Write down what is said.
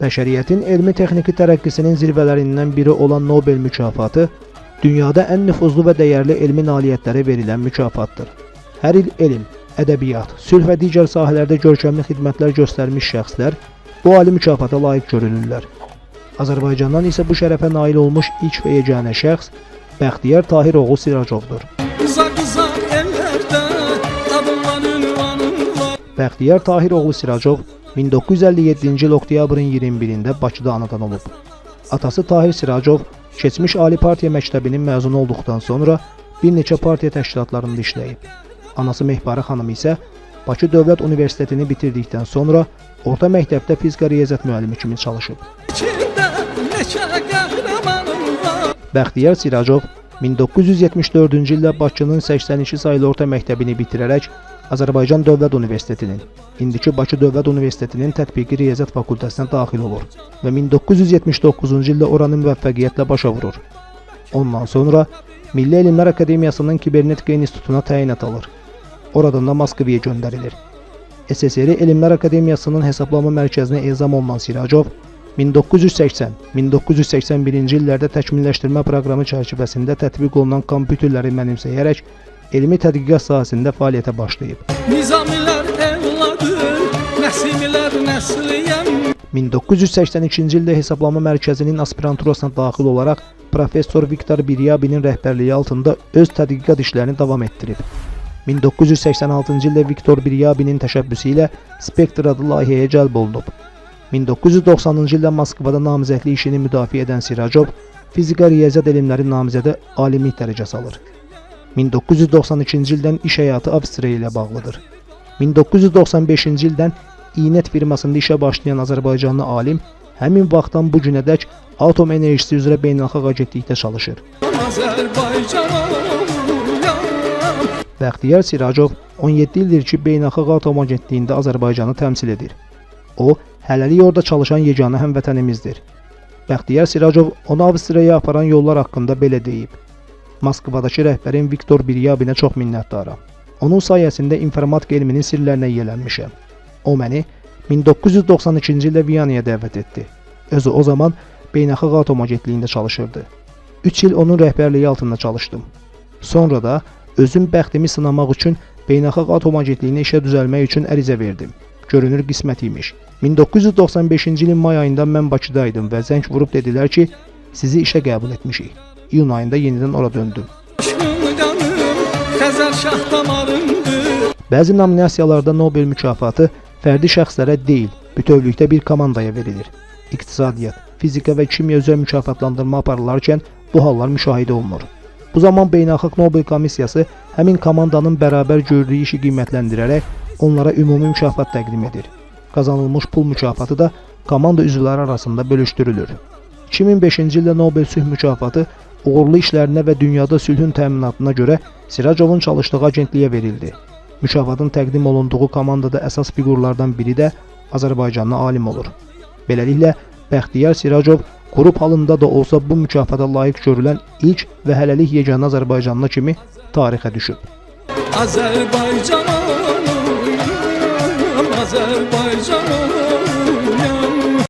Bəşəriyyətin elmi-texniki tərəqqisinin zirvələrindən biri olan Nobel mükafatı, dünyada ən nüfuzlu və dəyərli elmi nailiyyətlərə verilən mükafatdır. Hər il elm, ədəbiyyat, sülh və digər sahələrdə görkəmli xidmətlər göstərmiş şəxslər bu ali mükafata layiq görülürlər. Azərbaycandan isə bu şərəfə nail olmuş ilk və yeganə şəxs Bəxtiyar Tahiroğlu Siracovdur. Bəxtiyar Tahiroğlu Siracov 1957-ci il oktyabrın 21-də Bakıda anadan olub. Atası Tahir Siracov keçmiş Ali Partiya məktəbinin məzunu olduqdan sonra bir neçə partiya təşkilatlarında işləyib. Anası Mehbarə xanım isə Bakı Dövlət Universitetini bitirdikdən sonra orta məktəbdə fizika riyaziyyat müəllimi kimi çalışıb. Bəxtiyar Siracov 1974-cü ildə Bakının 82 sayılı orta məktəbini bitirərək Azərbaycan Dövlət Universitetinin, indiki Bakı Dövlət Universitetinin Tətbiqi Riyaziyyat Fakültəsinə daxil olur və 1979-cu ildə oranı müvəffəqiyyətlə başa vurur. Ondan sonra Milli Elmlər Akademiyasının Kibernetika İnstitutuna təyinat alır. Oradan da Moskvaya göndərilir. SSR Elmlər Akademiyasının hesablama mərkəzinə ezam olunan Siracov 1980-1981-ci illərdə təkmilləşdirmə proqramı çərçivəsində tətbiq olunan kompüterləri mənimsəyərək elmi tədqiqat sahəsində fəaliyyətə başlayıb. 1982-ci ildə Hesablama Mərkəzinin aspiranturasına daxil olaraq Professor Viktor Biryabinin rəhbərliyi altında öz tədqiqat işlərini davam etdirib. 1986-cı ildə Viktor Biryabinin təşəbbüsü ilə Spektr adlı layihəyə cəlb olunub. 1990-cı ildə Moskvada namizədlik işini müdafiə edən Siracov fizika riyaziyyat elmləri namizədə alimlik dərəcəsi alır. 1992-ci ildən iş həyatı Avstriya ilə bağlıdır. 1995-ci ildən İNET firmasında işə başlayan Azərbaycanlı alim həmin vaxtdan bu günədək atom enerjisi üzrə beynəlxalq agentlikdə çalışır. Bəxtiyar Siracov 17 ildir ki, beynəlxalq atom agentliyində Azərbaycanı təmsil edir. O, hələlik orada çalışan yeganə həmvətənimizdir. Bəxtiyar Siracov onu Avstriyaya aparan yollar haqqında belə deyib. Moskvadakı rəhbərin Viktor Biryabinə çox minnətdaram. Onun sayəsində informatika elminin sirlərinə yiyələnmişəm. O məni 1992-ci ildə Viyanaya dəvət etdi. Özü o zaman beynəlxalq atom agentliyində çalışırdı. 3 il onun rəhbərliyi altında çalışdım. Sonra da özüm bəxtimi sınamaq üçün beynəlxalq atom agentliyinə işə düzəlmək üçün ərizə verdim. Görünür qismət imiş. 1995-ci ilin may ayında mən Bakıdaydım və zəng vurub dedilər ki, sizi işə qəbul etmişik. İyun ayında yenidən ora döndüm. Bəzi nominasiyalarda Nobel mükafatı fərdi şəxslərə deyil, bütövlükdə bir komandaya verilir. İqtisadiyyat, fizika və kimya üzrə mükafatlandırma aparılarkən bu hallar müşahidə olunur. Bu zaman Beynəlxalq Nobel Komissiyası həmin komandanın bərabər gördüyü işi qiymətləndirərək onlara ümumi mükafat təqdim edir. Qazanılmış pul mükafatı da komanda üzvləri arasında bölüşdürülür. 2005-ci ildə Nobel sülh mükafatı uğurlu işlərinə və dünyada sülhün təminatına görə Siracovun çalışdığı agentliyə verildi. Mükafatın təqdim olunduğu komandada əsas fiqurlardan biri də Azərbaycanlı alim olur. Beləliklə, Bəxtiyar Siracov qrup halında da olsa bu mükafata layiq görülən ilk və hələlik yeganə Azərbaycanlı kimi tarixə düşüb.